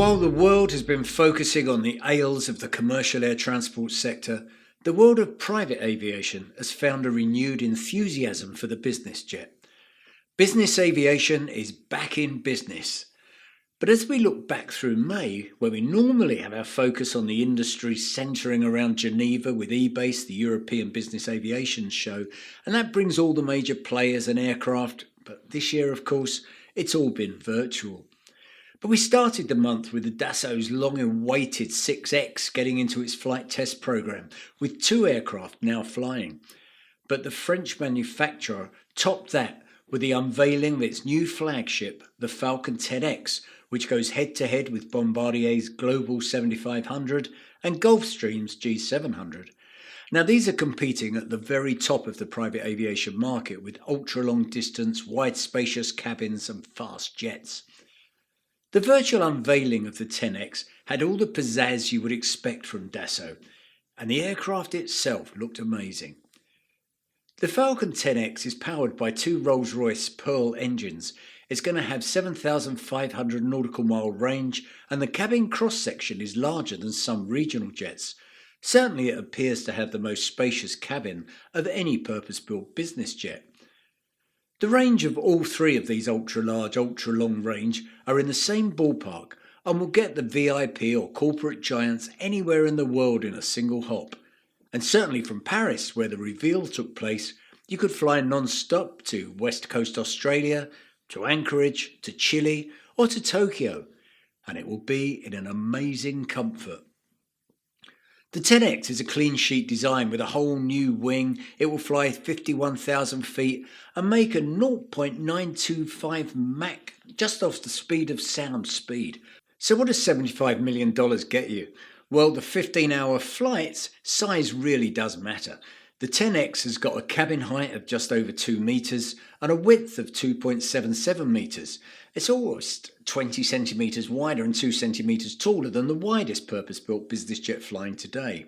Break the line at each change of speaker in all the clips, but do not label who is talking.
while the world has been focusing on the ails of the commercial air transport sector, the world of private aviation has found a renewed enthusiasm for the business jet. Business aviation is back in business. But as we look back through May, where we normally have our focus on the industry centering around Geneva with EBACE, the European Business Aviation Show, and that brings all the major players and aircraft, but this year, of course, it's all been virtual. But we started the month with the Dassault's long-awaited 6X getting into its flight test program, with 2 aircraft now flying. But the French manufacturer topped that with the unveiling of its new flagship, the Falcon 10X, which goes head-to-head with Bombardier's Global 7500 and Gulfstream's G700. Now, these are competing at the very top of the private aviation market with ultra-long distance, wide spacious cabins and fast jets. The virtual unveiling of the 10X had all the pizzazz you would expect from Dassault, and the aircraft itself looked amazing. The Falcon 10X is powered by 2 Rolls-Royce Pearl engines. It's going to have 7,500 nautical mile range, and the cabin cross-section is larger than some regional jets. Certainly it appears to have the most spacious cabin of any purpose-built business jet. The range of all 3 of these ultra-large, ultra-long range are in the same ballpark and will get the VIP or corporate giants anywhere in the world in a single hop. And certainly from Paris, where the reveal took place, you could fly non-stop to West Coast Australia, to Anchorage, to Chile, or to Tokyo, and it will be in an amazing comfort. The 10X is a clean sheet design with a whole new wing. It will fly 51,000 feet and make a 0.925 Mach, just off the speed of sound speed. So what does $75 million get you? Well, the 15-hour flight's size really does matter. The 10X has got a cabin height of just over 2 metres and a width of 2.77 metres. It's almost 20 centimetres wider and 2 centimetres taller than the widest purpose-built business jet flying today.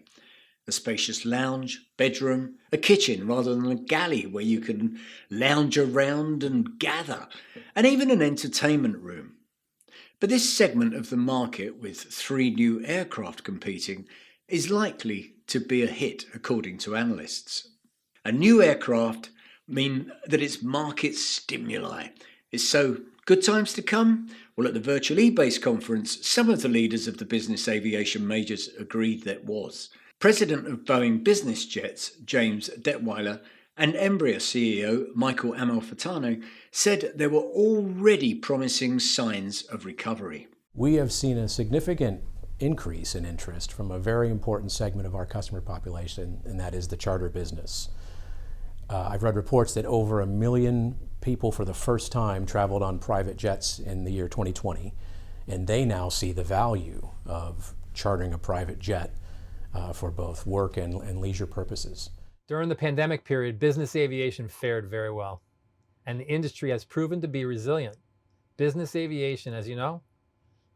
A spacious lounge, bedroom, a kitchen rather than a galley where you can lounge around and gather, and even an entertainment room. But this segment of the market, with 3 new aircraft competing, is likely to be a hit according to analysts. A new aircraft mean that it's market stimuli. It's so good times to come? Well, at the virtual EBACE conference, some of the leaders of the business aviation majors agreed that was. President of Boeing Business Jets, James Detweiler, and Embraer CEO Michael Amalfitano said there were already promising signs of recovery.
We have seen a significant increase in interest from a very important segment of our customer population, and that is the charter business. I've read reports that over 1 million people for the first time traveled on private jets in the year 2020, and they now see the value of chartering a private jet for both work and leisure purposes.
During the pandemic period, business aviation fared very well, and the industry has proven to be resilient. Business aviation, as you know,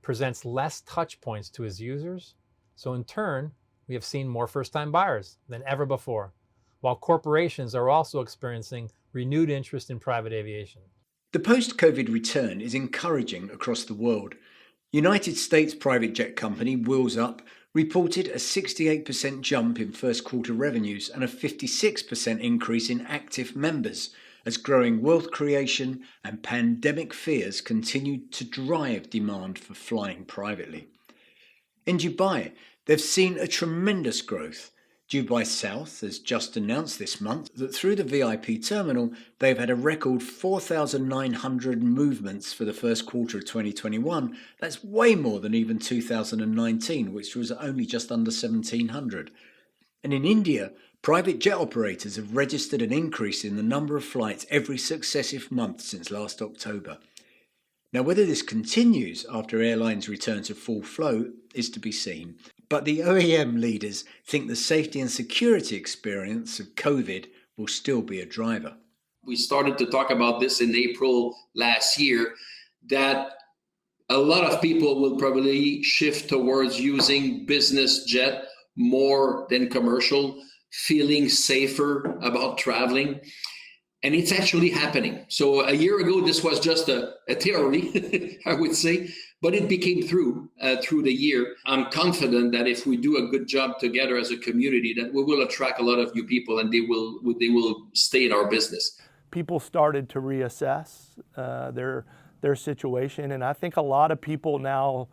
presents less touch points to its users, so in turn, we have seen more first-time buyers than ever before, while corporations are also experiencing renewed interest in private aviation.
The post-COVID return is encouraging across the world. United States private jet company Wheels Up reported a 68% jump in first quarter revenues and a 56% increase in active members, as growing wealth creation and pandemic fears continued to drive demand for flying privately. In Dubai, they've seen a tremendous growth. Dubai South has just announced this month that through the VIP terminal, they've had a record 4,900 movements for the first quarter of 2021. That's way more than even 2019, which was only just under 1,700. And in India, private jet operators have registered an increase in the number of flights every successive month since last October. Now, whether this continues after airlines return to full flow is to be seen. But the OEM leaders think the safety and security experience of COVID will still be a driver.
We started to talk about this in April last year, that a lot of people will probably shift towards using business jet more than commercial, feeling safer about traveling. And it's actually happening. So a year ago, this was just a theory, I would say, but it became through the year. I'm confident that if we do a good job together as a community, that we will attract a lot of new people and they will stay in our business.
People started to reassess their situation, and I think a lot of people now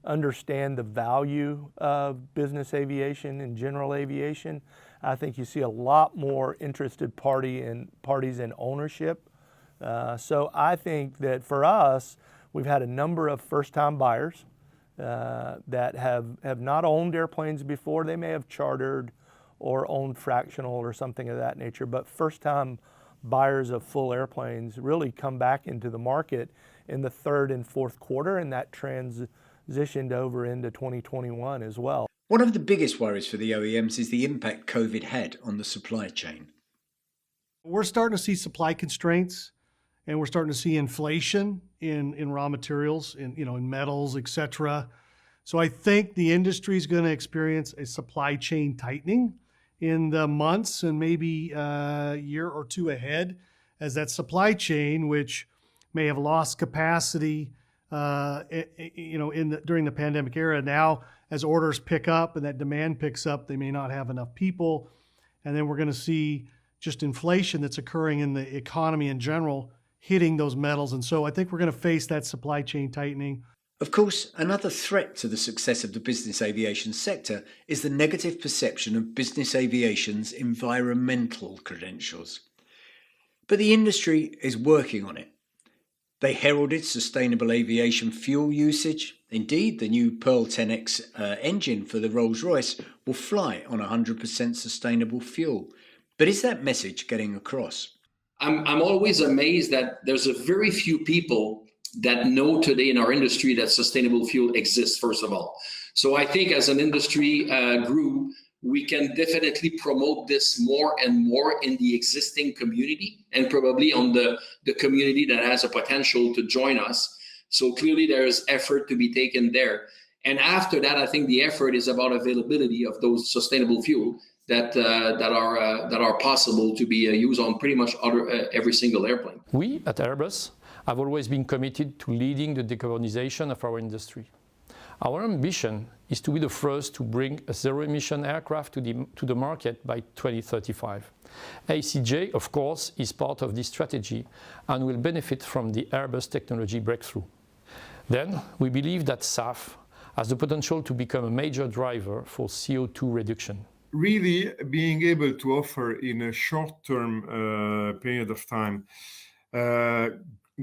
understand the value of business aviation and general aviation. I think you see a lot more interested parties in ownership. So I think that for us, we've had a number of first-time buyers that have not owned airplanes before. They may have chartered or owned fractional or something of that nature, but first-time buyers of full airplanes really come back into the market in the third and fourth quarter, and that transitioned over into 2021 as well.
One of the biggest worries for the OEMs is the impact COVID had on the supply chain.
We're starting to see supply constraints, and we're starting to see inflation in raw materials, in metals, et cetera. So I think the industry is going to experience a supply chain tightening in the months and maybe a year or two ahead, as that supply chain, which may have lost capacity, during the pandemic era, now as orders pick up and that demand picks up, they may not have enough people, and then we're going to see just inflation that's occurring in the economy in general hitting those metals, and so I think we're going to face that supply chain tightening.
Of course, another threat to the success of the business aviation sector is the negative perception of business aviation's environmental credentials. But the industry is working on it. They heralded sustainable aviation fuel usage. Indeed, the new Pearl 10X engine for the Rolls-Royce will fly on 100% sustainable fuel. But is that message getting across?
I'm always amazed that there's a very few people that know today in our industry that sustainable fuel exists, first of all. So I think as an industry group, we can definitely promote this more and more in the existing community and probably on the community that has a potential to join us. So clearly there's effort to be taken there. And after that, I think the effort is about availability of those sustainable fuel that are possible to be used on pretty much every single airplane.
We at Airbus have always been committed to leading the decarbonization of our industry. Our ambition is to be the first to bring a zero-emission aircraft to the market by 2035. ACJ, of course, is part of this strategy and will benefit from the Airbus technology breakthrough. Then, we believe that SAF has the potential to become a major driver for CO2 reduction.
Really being able to offer in a short-term period of time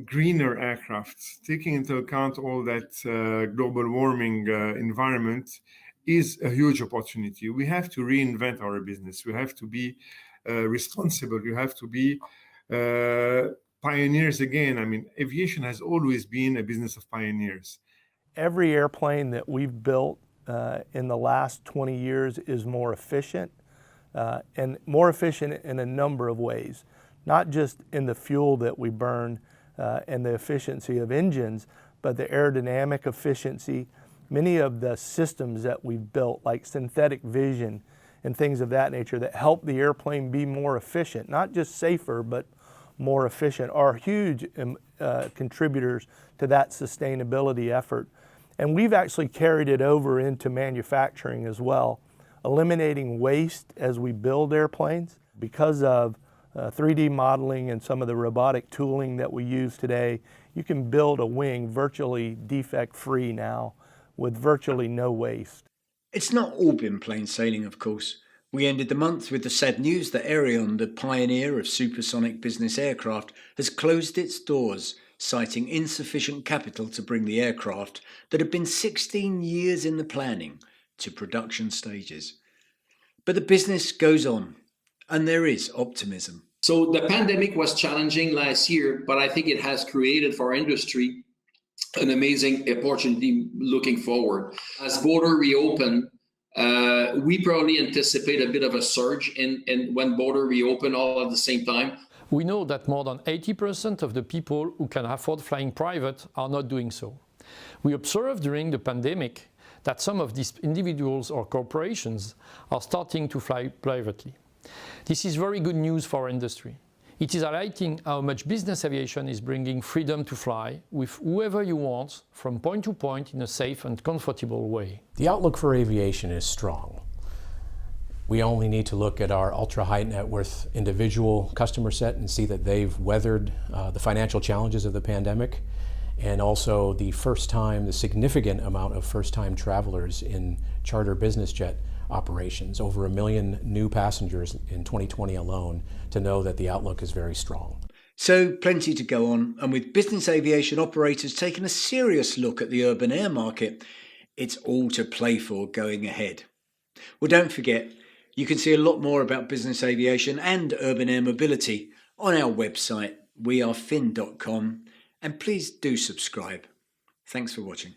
greener aircraft, taking into account all that global warming environment, is a huge opportunity. We have to reinvent our business. We have to be responsible. We have to be pioneers again. I mean, aviation has always been a business of pioneers.
Every airplane that we've built in the last 20 years is more efficient, and more efficient in a number of ways, not just in the fuel that we burn and the efficiency of engines, but the aerodynamic efficiency. Many of the systems that we've built, like synthetic vision and things of that nature, that help the airplane be more efficient, not just safer, but more efficient, are huge contributors to that sustainability effort. And we've actually carried it over into manufacturing as well, eliminating waste as we build airplanes. Because of 3D modeling and some of the robotic tooling that we use today, you can build a wing virtually defect-free now with virtually no waste.
It's not all been plain sailing, of course. We ended the month with the sad news that Aviation, the pioneer of supersonic business aircraft, has closed its doors, citing insufficient capital to bring the aircraft that had been 16 years in the planning to production stages. But the business goes on, and there is optimism.
So the pandemic was challenging last year, but I think it has created for our industry an amazing opportunity looking forward. As border reopen, we probably anticipate a bit of a surge in when border reopen all at the same time.
We know that more than 80% of the people who can afford flying private are not doing so. We observed during the pandemic that some of these individuals or corporations are starting to fly privately. This is very good news for our industry. It is highlighting how much business aviation is bringing freedom to fly with whoever you want from point to point in a safe and comfortable way.
The outlook for aviation is strong. We only need to look at our ultra-high net worth individual customer set and see that they've weathered the financial challenges of the pandemic, and also the significant amount of first-time travelers in charter business jet operations, over 1 million new passengers in 2020 alone, to know that the outlook is very strong.
So plenty to go on, and with business aviation operators taking a serious look at the urban air market, it's all to play for going ahead. Well, don't forget, you can see a lot more about business aviation and urban air mobility on our website, wearefin.com, and please do subscribe. Thanks for watching.